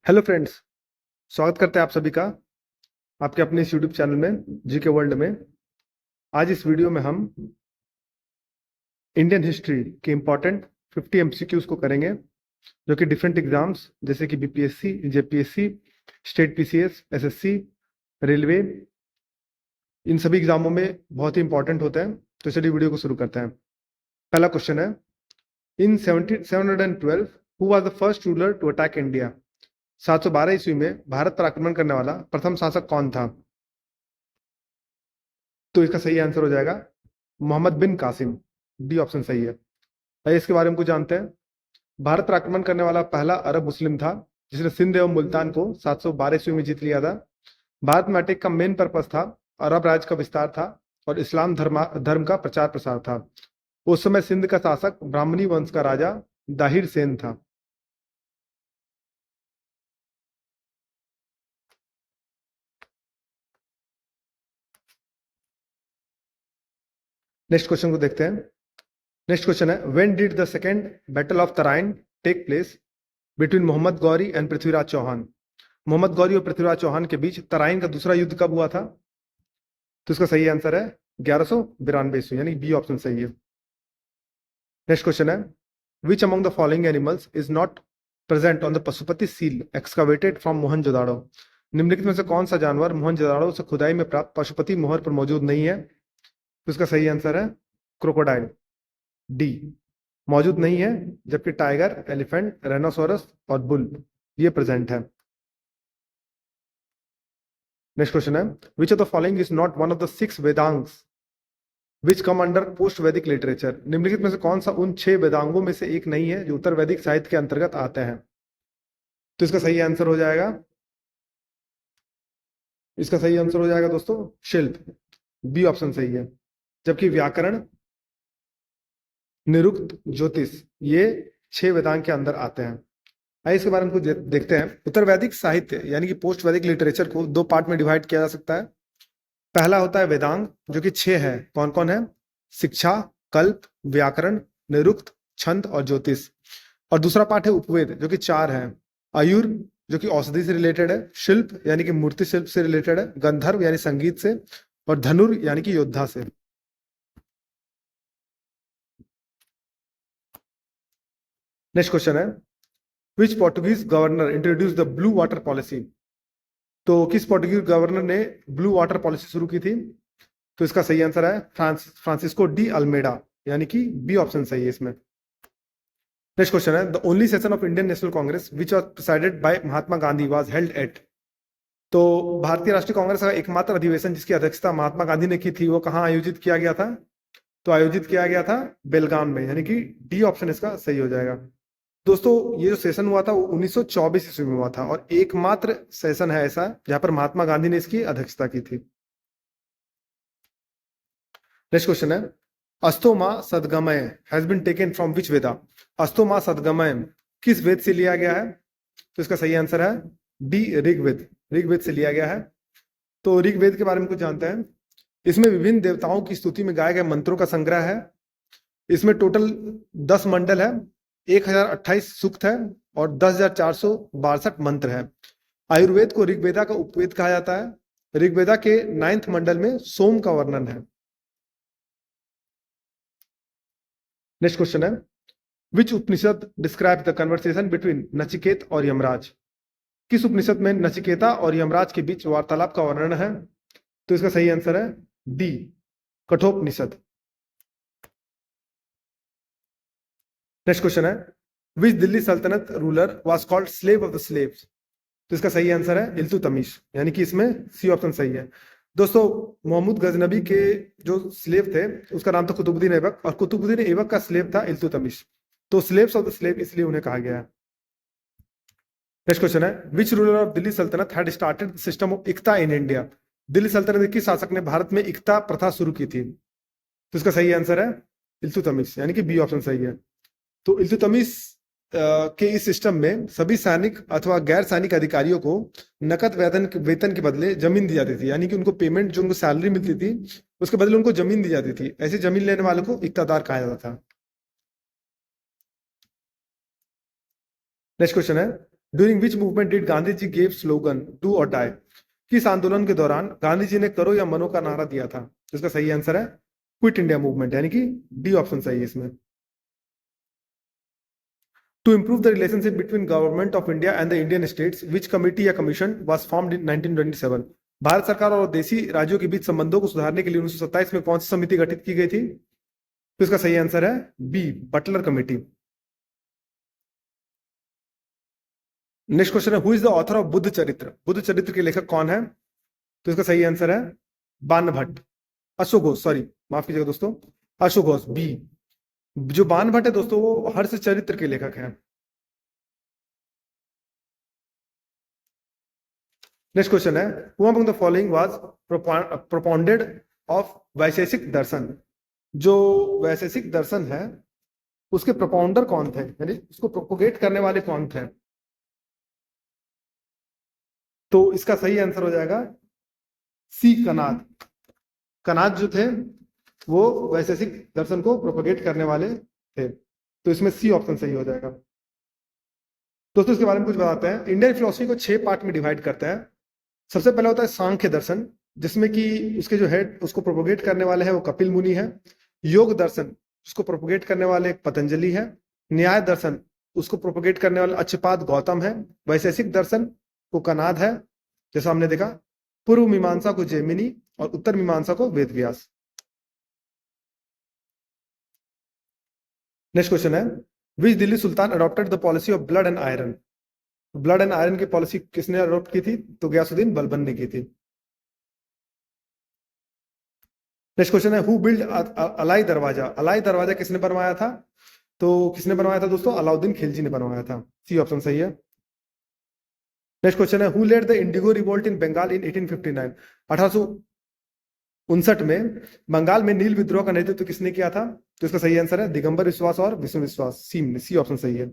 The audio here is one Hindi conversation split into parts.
Hello friends. स्वागत करते हैं आप सभी का आपके अपने इस यूट्यूब चैनल में जीके वर्ल्ड में। आज इस वीडियो में हम इंडियन हिस्ट्री के इम्पोर्टेंट 50 एमसीक्यूज को करेंगे, जो कि डिफरेंट एग्जाम्स जैसे कि BPSC, JPSC, state PCS, SSC, railway, इन सभी एग्जामों में बहुत ही इंपॉर्टेंट होते हैं। तो चलिए वीडियो को शुरू करते हैं। पहला क्वेश्चन है, in 712 who was the first ruler to attack India? 712 ईस्वी में भारत पर आक्रमण करने वाला प्रथम शासक कौन था? तो इसका सही आंसर हो जाएगा मोहम्मद बिन कासिम। डी ऑप्शन सही है। आइए इसके बारे में कुछ जानते हैं। भारत पर आक्रमण करने वाला पहला अरब मुस्लिम था, जिसने सिंध एवं मुल्तान को 712 ईस्वी में जीत लिया था। भारत में अटैक का मेन पर्पस था अरब राज्य का विस्तार था और इस्लाम धर्म का प्रचार प्रसार था। उस समय सिंध का शासक ब्राह्मणी वंश का राजा दाहिर सेन था। नेक्स्ट क्वेश्चन को देखते हैं। नेक्स्ट क्वेश्चन है, when did the second battle of Tarain take place between Mohammad Ghori and Prithviraj Chauhan? Mohammad Ghori और पृथ्वीराज चौहान के बीच तराइन का दूसरा युद्ध कब हुआ था? तो इसका सही आंसर है 1192 ईस्वी, यानी बी ऑप्शन सही है। नेक्स्ट क्वेश्चन है, which among the following animals is not present on the Pashupati seal एक्सकावेटेड from Mohenjodaro? निम्नलिखित में से कौन सा जानवर मोहनजोदाड़ो से खुदाई में प्राप्त पशुपति मोहर पर मौजूद नहीं है? तो इसका सही आंसर है क्रोकोडाइल, डी, मौजूद नहीं है, जबकि टाइगर, एलिफेंट, रेनोसोरस और बुल ये प्रेजेंट है। नेक्स्ट क्वेश्चन है, which of the following is not one of the 6 Vedangs which come under post Vedic literature? निम्नलिखित में से कौन सा उन 6 वेदांगों में से एक नहीं है जो उत्तर वैदिक साहित्य के अंतर्गत आते हैं? तो इसका सही आंसर हो जाएगा दोस्तों शिल्प, बी ऑप्शन सही है। जबकि व्याकरण, निरुक्त, ज्योतिष ये 6 वेदांग के अंदर आते हैं। आइए इसके बारे में कुछ देखते हैं। उत्तर वैदिक साहित्य यानी कि पोस्ट वैदिक लिटरेचर को 2 पार्ट में डिवाइड किया जा सकता है। पहला होता है वेदांग, जो कि 6 है। कौन कौन है? शिक्षा, कल्प, व्याकरण, निरुक्त, छंद और ज्योतिष। और दूसरा पार्ट है उपवेद, जो कि 4 है। आयुर, जो कि औषधि से रिलेटेड है। शिल्प यानी कि मूर्ति शिल्प से रिलेटेड है। गंधर्व यानी संगीत से। और धनुर यानी कि योद्धा से। नेक्स्ट क्वेश्चन है, which Portuguese governor introduce the blue water policy? तो किस पोर्टुगीज गवर्नर ने ब्लू वाटर पॉलिसी शुरू की थी? तो इसका सही आंसर है फ्रांसिस्को डी अल्मेडा, यानी कि बी ऑप्शन सही है इसमें। नेक्स्ट क्वेश्चन है, the only session of Indian national Congress which was presided bye Mahatma Gandhi was held at? तो भारतीय राष्ट्रीय कांग्रेस का एकमात्र अधिवेशन जिसकी अध्यक्षता महात्मा गांधी ने की थी, वो कहाँ आयोजित किया गया था? तो आयोजित किया गया था बेलगाम में, यानी कि डी ऑप्शन इसका सही हो जाएगा। दोस्तों ये जो सेशन हुआ था वो 1924 ईस्वी में हुआ था और एकमात्र सेशन है ऐसा जहां पर महात्मा गांधी ने इसकी अध्यक्षता की थी। नेक्स्ट क्वेश्चन है, अस्थोमा सदगमय has been taken from which Veda? अस्थोमा सदगमय किस वेद से लिया गया है? तो इसका सही आंसर है डी, ऋग्वेद। ऋग्वेद से लिया गया है। तो ऋग्वेद के बारे में कुछ जानते हैं। इसमें विभिन्न देवताओं की स्तुति में गाए गए मंत्रों का संग्रह है। इसमें टोटल 10 मंडल है, 1028 सूक्त है और 10,462 मंत्र है। आयुर्वेद को ऋग्वेदा का उपवेद कहा जाता है। ऋग्वेदा के 9th मंडल में सोम का वर्णन है। नेक्स्ट क्वेश्चन है, which Upanishad describe the conversation between Nachiketa और यमराज? किस उपनिषद में नचिकेता और यमराज के बीच वार्तालाप का वर्णन है? तो इसका सही आंसर है डी, कठोपनिषद। नेक्स्ट क्वेश्चन है, विच दिल्ली सल्तनत ruler was called slave of the slaves? तो इसका सही आंसर है इल्तुतमिश, यानी कि इसमें सी ऑप्शन सही है। दोस्तों मोहम्मद गजनबी के जो स्लेव थे उसका नाम था कुतुबुद्दीन ऐबक और कुतुबुद्दीन ऐबक का स्लेव था इल्तुतमिश। तो स्लेव्स ऑफ द स्लेव इसलिए उन्हें कहा गया है। नेक्स्ट क्वेश्चन है, which ruler of Delhi sultanate had started system of iqta in India? Delhi सल्तनत के शासक ने भारत में इक्ता प्रथा शुरू की थी? तो इसका सही आंसर है इल्तुतमिश, यानी कि बी ऑप्शन सही है। तो इल्तुतमिश के इस सिस्टम में सभी सैनिक अथवा गैर सैनिक अधिकारियों को नकद वेतन के बदले जमीन दी जाती थी, यानी कि उनको पेमेंट जो उनको सैलरी मिलती थी उसके बदले उनको जमीन दी जाती थी। ऐसी जमीन लेने वालों को इक्तादार कहा जाता था। नेक्स्ट क्वेश्चन है, during which movement did Gandhi ji gave slogan do or die? किस आंदोलन के दौरान गांधी जी ने करो या मरो का नारा दिया था? तो इसका सही आंसर है क्विट इंडिया मूवमेंट, यानी कि डी ऑप्शन सही है इसमें। To improve the relationship between government of India and the Indian states which committee या commission was formed in 1927? Bharat सरकार और देशी राज्यों के बीच संबंधों को सुधारने के लिए 1927 में कौन सी समिति गठित की गई थी? तो इसका सही आंसर है B, Butler committee. Next question है, who is the author of Buddha Charitra? Buddha चरित्र के लेखक कौन है? तो इसका सही आंसर है बाण भट्ट, अशोक घोष, सॉरी माफ कीजिएगा दोस्तों, अशोक घोष, बी। जो बाण भट्ट है दोस्तों वो हर्ष चरित्र के लेखक हैं। नेक्स्ट क्वेश्चन है, who among the following was proponent of Vaisheshika darshan? जो वैशेषिक दर्शन है उसके प्रोपाउंडर कौन थे, यानी उसको प्रोपोगेट करने वाले कौन थे? तो इसका सही आंसर हो जाएगा सी, कनाद। कनाद जो थे वो वैशेषिक दर्शन को प्रोपोगेट करने वाले थे, तो इसमें सी ऑप्शन सही हो जाएगा। दोस्तों इसके बारे में कुछ बताते हैं। इंडियन फिलोसफी को 6 पार्ट में डिवाइड करते हैं। सबसे पहले होता है सांख्य दर्शन, जिसमें कि उसके जो हेड उसको प्रोपोगेट करने वाले हैं वो कपिल मुनि है। योग दर्शन उसको प्रोपोगेट करने वाले पतंजलि है। न्याय दर्शन उसको प्रोपोगेट करने वाले अच्युतानंद गौतम है। वैशेषिक दर्शन को कनाद है, जैसा हमने देखा। पूर्व मीमांसा को जैमिनी और उत्तर मीमांसा को वेदव्यास। नेक्स्ट क्वेश्चन है, which Delhi sultan adopted the policy of blood and iron? Blood and iron की पॉलिसी किसने अडॉप्ट की थी? तो गयासुद्दीन बलबन ने की थी। नेक्स्ट क्वेश्चन है, हु बिल्ड अलाई दरवाजा? अलाई दरवाजा किसने बनवाया था? तो किसने बनवाया था दोस्तों? अलाउद्दीन खिलजी ने बनवाया था, सी ऑप्शन सही है। नेक्स्ट क्वेश्चन है, who led the indigo revolt in Bengal in 1859? 1859 में बंगाल में नील विद्रोह का नेतृत्व किसने किया था? तो इसका सही आंसर है दिगंबर विश्वास और विष्णु विश्वास, सी ऑप्शन सही है।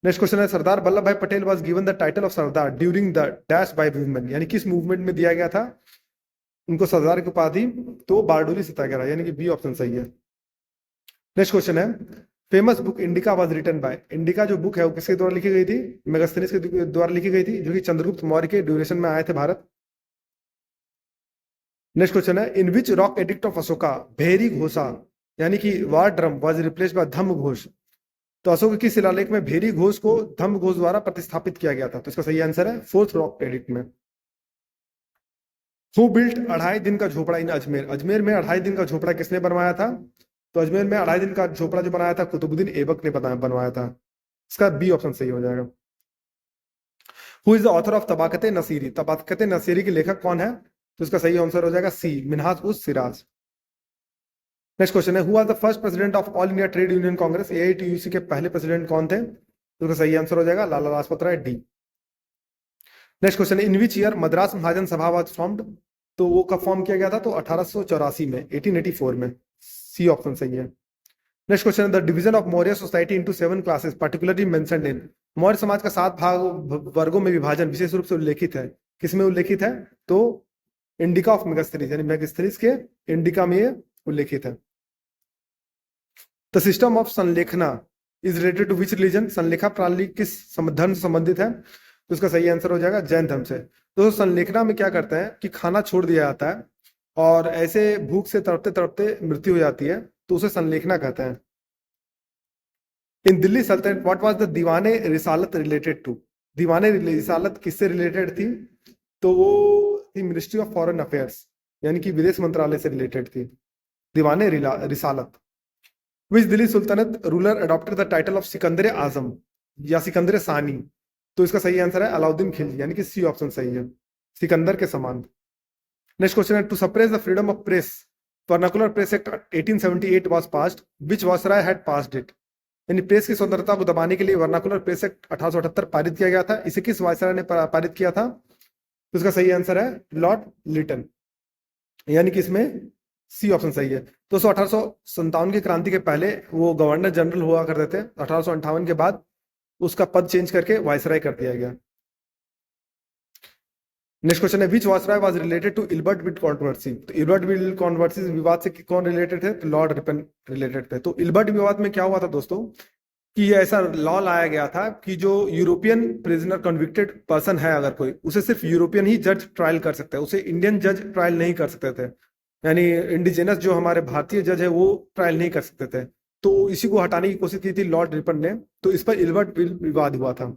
नेक्स्ट क्वेश्चन है, सरदार वल्लभ भाई Patel was given the title of Sardar during the dash by movement, यानी किस मूवमेंट में दिया गया था उनको सरदार की उपाधि? तो बारडोली सत्याग्रह, यानी कि बी ऑप्शन सही है। नेक्स्ट क्वेश्चन है, famous book Indica was written by? Indica जो बुक है वो किसके द्वारा लिखी गई थी? मेगास्थनीज के द्वारा लिखी गई थी, जो कि चंद्रगुप्त मौर्य के ड्यूरेशन में आए थे भारत। नेक्स्ट क्वेश्चन है, इन विच रॉक एडिक्ट ऑफ अशोका भेरी घोषा यानी कि वार ड्रम वाज रिप्लेस्ड बाय धम्म घोष? तो अशोक की शिलालेख में भेरी घोष को धम्म घोष द्वारा प्रतिस्थापित किया गया था, तो इसका सही आंसर है फोर्थ रॉक एडिक्ट में। हु बिल्ट 2.5 दिन का झोपड़ा इन अजमेर? अजमेर में 2.5 दिन का झोपड़ा किसने बनवाया था? तो अजमेर में 2.5 दिन का झोपड़ा जो बनाया था कुतुबुद्दीन ऐबक ने बनवाया था, इसका बी ऑप्शन सही हो जाएगा। Who is the author of Tabaqat Nasiri? Tabaqat Nasiri के लेखक कौन है? तो इसका सही आंसर हो जाएगा C, Minhaj us Siraj. Next question है, who are the first president of all India trade union congress? AITUC के पहले प्रेसिडेंट कौन थे? तो इसका सही आंसर हो जाएगा Lala Lajpat Rai, D. Next question है, इन विच ईयर मद्रास महाजन सभा वाज फॉर्म्ड? तो वो कब फॉर्म किया गया था? तो 1884 में, 1884 में, सी ऑप्शन सही है। नेक्स्ट क्वेश्चन है, the division of Maurya society into 7 classes particularly mentioned in? Maurya समाज का 7 वर्गों में विभाजन विशेष रूप से उल्लेखित है, किसमें उल्लेखित है? तो इंडिका ऑफ मेगास्थनीज, यानी मेगास्थनीज के इंडिका में उल्लेखित है। The system of sallekhana is related to which religion? संलेखा प्रणाली किस धर्म से संबंधित है? तो इसका सही आंसर हो जाएगा जैन धर्म से। तो संलेखना में क्या करते हैं कि खाना छोड़ दिया जाता है और ऐसे भूख से तड़पते तड़पते मृत्यु हो जाती है, तो उसे संलेखना कहते हैं। इन दिल्ली सल्तनत व्हाट वाज द दीवाने रिसालत रिलेटेड टू? दीवाने रिसालत किससे रिलेटेड थी? तो वो थी मिनिस्ट्री ऑफ फॉरेन अफेयर्स, यानी कि विदेश मंत्रालय से रिलेटेड थी Diwan Risalat. Which Delhi sultanate ruler adopted the title of Sikandar Azam या सिकंदर सानी? तो इसका सही आंसर है अलाउद्दीन खिलजी, यानी कि सी ऑप्शन सही है, सिकंदर के समान। नेक्स्ट क्वेश्चन है, to suppress the freedom of press vernacular press act 1878 was passed, which viceroy had passed it? यानी प्रेस की स्वतंत्रता को दबाने के लिए वर्नाकुलर प्रेस एक्ट 1878 पारित किया गया था, इसे किस वायसराय ने पारित किया था? तो इसका सही आंसर है लॉर्ड लिटन, यानी कि इसमें सी ऑप्शन सही है। तो 1857 की क्रांति के पहले वो गवर्नर जनरल हुआ करते थे, 1858 के बाद उसका पद चेंज करके वायसराय कर दिया गया। नेक्स्ट क्वेश्चन है, which viceroy was related to Ilbert bill controversy? तो इल्बर्ट बिल कंट्रोवर्सी विवाद से कौन रिलेटेड थे? तो लॉर्ड रिपन रिलेटेड थे। तो इल्बर्ट विवाद में क्या हुआ था दोस्तों कि ये ऐसा लॉ लाया गया था कि जो यूरोपियन प्रिजनर कन्विक्टेड पर्सन है अगर कोई, उसे सिर्फ यूरोपियन ही जज ट्रायल कर सकते हैं, उसे इंडियन जज ट्रायल नहीं कर सकते थे। यानी इंडिजिनस जो हमारे भारतीय जज है वो ट्रायल नहीं कर सकते थे। तो इसी को हटाने की कोशिश की थी लॉर्ड रिपन ने, तो इस पर इल्बर्ट विवाद हुआ था।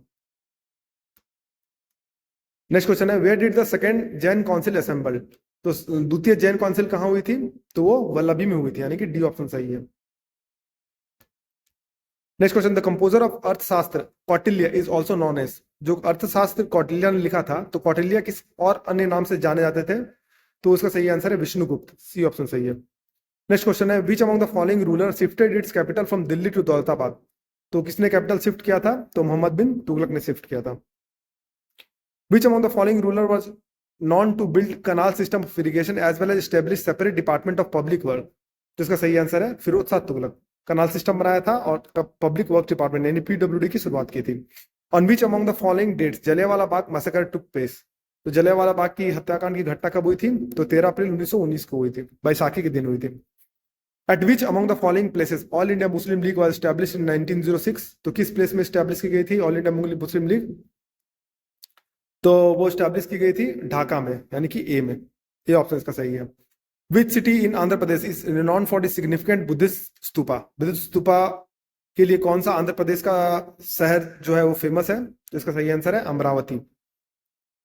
नेक्स्ट क्वेश्चन है, where did the second Jain council assemble? तो द्वितीय जैन काउंसिल कहाँ हुई थी? तो वो वल्लभी में हुई थी, यानी कि डी ऑप्शन सही है। Next question, the composer of Arthashastra Kautilya is also known as? जो अर्थशास्त्र कौटिल्य ने लिखा था, तो कौटिल्य किस और अन्य नाम से जाने जाते थे? तो उसका सही आंसर है विष्णुगुप्त, सी ऑप्शन सही है। नेक्स्ट क्वेश्चन है, which among the following ruler shifted its capital from Delhi to Daulatabad? तो किसने कैपिटल शिफ्ट किया था? तो मोहम्मद बिन तुगलक ने शिफ्ट किया था। Which among the following ruler was known to build canal system of irrigation as well as establish separate department of public work? तो इसका सही आंसर है फिरोज शाह तुगलक, कनाल सिस्टम बनाया था और पब्लिक वर्क डिपार्टमेंट यानी पीडब्ल्यूडी की शुरुआत की थी। On which among the following dates Jallianwala Bagh massacre took place? तो जलियांवाला बाग की हत्याकांड की घटना कब हुई थी? तो 13 अप्रैल 1919 को हुई थी, बैसाखी के दिन हुई थी। Eight which among the following places all India Muslim league was established in 1906? तो किस प्लेस में एस्टैब्लिश की गई थी ऑल इंडिया मुस्लिम लीग? तो वो एस्टैब्लिश की गई थी ढाका में, यानी कि ए में, ये ऑप्शन इसका सही है। Which city in Andhra Pradesh is renowned for the significant Buddhist stupa? Buddhist stupa के लिए कौन सा आंध्र प्रदेश का शहर जो है वो फेमस है? तो इसका सही आंसर है अमरावती।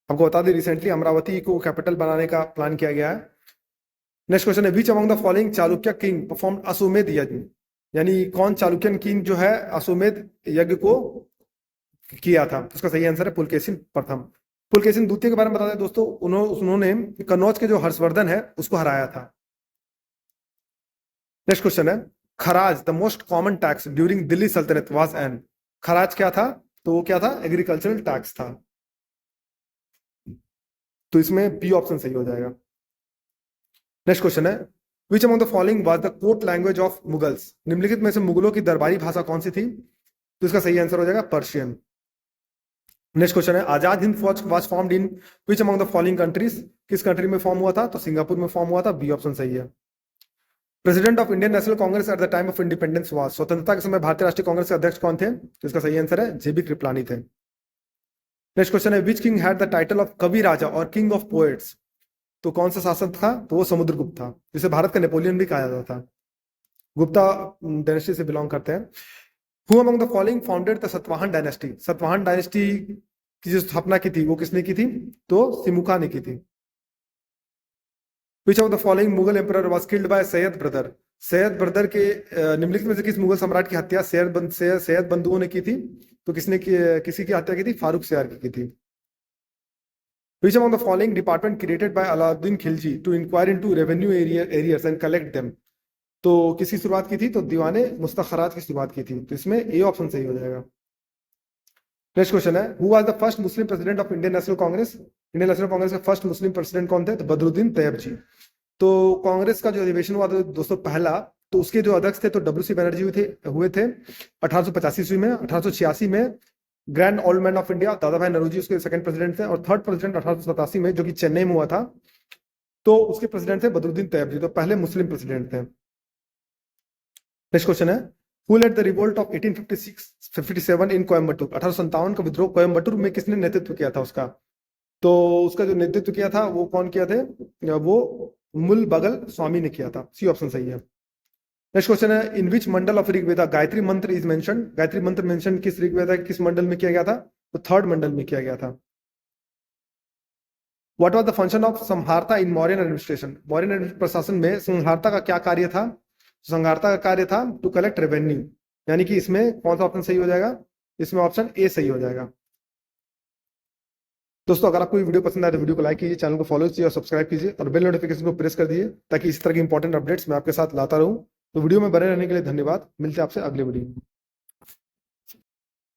आपको बता दें रिसेंटली अमरावती को कैपिटल बनाने का प्लान किया गया है। नेक्स्ट क्वेश्चन है, which among the following Chalukya king perform अश्वमेध यज्ञ? यानी कौन चालुक्यन किंग जो है अश्वमेध यज्ञ को किया था? उसका सही आंसर है पुलकेशिन प्रथम। पुलकेशिन द्वितीय के बारे में बता दें दोस्तों, उन्होंने कन्नौज के जो हर्षवर्धन है उसको हराया था। नेक्स्ट क्वेश्चन है, kharaj the most common tax during Delhi sultanate was N? खराज क्या था? तो वो क्या था? एग्रीकल्चरल टैक्स था। तो इसमें बी ऑप्शन सही हो जाएगा। नेक्स्ट क्वेश्चन है, which among the following was the court language of Mughals? निम्नलिखित में से मुगलों की दरबारी भाषा कौन सी थी? तो इसका सही आंसर हो जाएगा पर्शियन। नेक्स्ट क्वेश्चन है, आजाद हिंद फौज was formed in which among the following countries? किस कंट्री में फॉर्म हुआ था? तो सिंगापुर में फॉर्म हुआ था, बी ऑप्शन सही है। President of Indian national Congress at the time of independence was? स्वतंत्रता के समय भारतीय राष्ट्रीय कांग्रेस के अध्यक्ष कौन थे? तो इसका सही आंसर है जेबी कृपलानी थे। नेक्स्ट क्वेश्चन है, which king had the title of कवि राजा और किंग ऑफ पोएट्स? तो कौन सा शासक था? तो वो समुद्रगुप्त था, जिसे भारत का नेपोलियन भी कहा जाता था। गुप्ता डायनेस्टी से बिलोंग करते हैं। Who among the following founded the Satavahana dynasty? Satavahana dynasty की जो स्थापना की थी वो किसने की थी? तो सिमुका ने की थी। विच of the following Mughal emperor was killed by Syed brother? Syed brother के निम्नलिखित में से किस मुगल सम्राट की हत्या सैयद बंधुओं ने की थी? तो किसी की हत्या की थी? फारूक सियार की थी। Which among the following department created by Alauddin Khilji to inquire into revenue arrears and collect them? तो किसकी शुरुआत की थी? तो दीवाने मुस्तखरात की शुरुआत की थी। तो इसमें ए ऑप्शन सही हो जाएगा। नेक्स्ट क्वेश्चन है, who was the first Muslim president of Indian national Congress? Indian national Congress के फर्स्ट मुस्लिम प्रेसिडेंट कौन थे? तो बदरुद्दीन तैयब जी। तो कांग्रेस का जो अधिवेशन हुआ था दोस्तों पहला, तो उसके जो अध्यक्ष थे तो डब्ल्यू सी बनर्जी हुए थे 1885 ईस्वी में। 1886 में grand old man of India दादा भाई नौरोजी उसके सेकंड प्रेसिडेंट थे, और थर्ड प्रेसिडेंट 1887 में जो कि चेन्नई में हुआ था, तो उसके प्रेसिडेंट थे बदरुद्दीन तैयब जी, तो पहले मुस्लिम प्रेसिडेंट थे। नेक्स्ट क्वेश्चन है, who led the revolt of 1857 in Coimbatore? 1857 का विद्रोह कोयम्बटूर में किसने नेतृत्व किया था उसका? तो उसका जो नेतृत्व किया था वो कौन किया थे? वो मुल बगल स्वामी ने किया था, सी ऑप्शन सही है। नेक्स्ट क्वेश्चन है, इन विच मंडल ऑफ ऋग्वेदा गायत्री मंत्र इज मेंशन? गायत्री मंत्र मेंशन किस ऋग्वेदा के किस मंडल में किया गया था? तो थर्ड मंडल में किया गया था। What was the function of samaharta in Mauryan administration? Mauryan प्रशासन में संहारता का क्या कार्य था? संहारता का कार्य था टू कलेक्ट रेवेन्यू, यानी कि इसमें कौन सा ऑप्शन सही हो जाएगा? इसमें ऑप्शन ए सही हो जाएगा। दोस्तों अगर आपको ये वीडियो पसंद आए तो वीडियो को लाइक कीजिए, चैनल को फॉलो कीजिए और सब्सक्राइब कीजिए, और बेल नोटिफिकेशन को प्रेस कर दीजिए ताकि इस तरह की इंपॉर्टेंट अपडेट्स मैं आपके साथ लाता रहूं। तो वीडियो में बने रहने के लिए धन्यवाद। मिलते हैं आपसे अगले वीडियो में।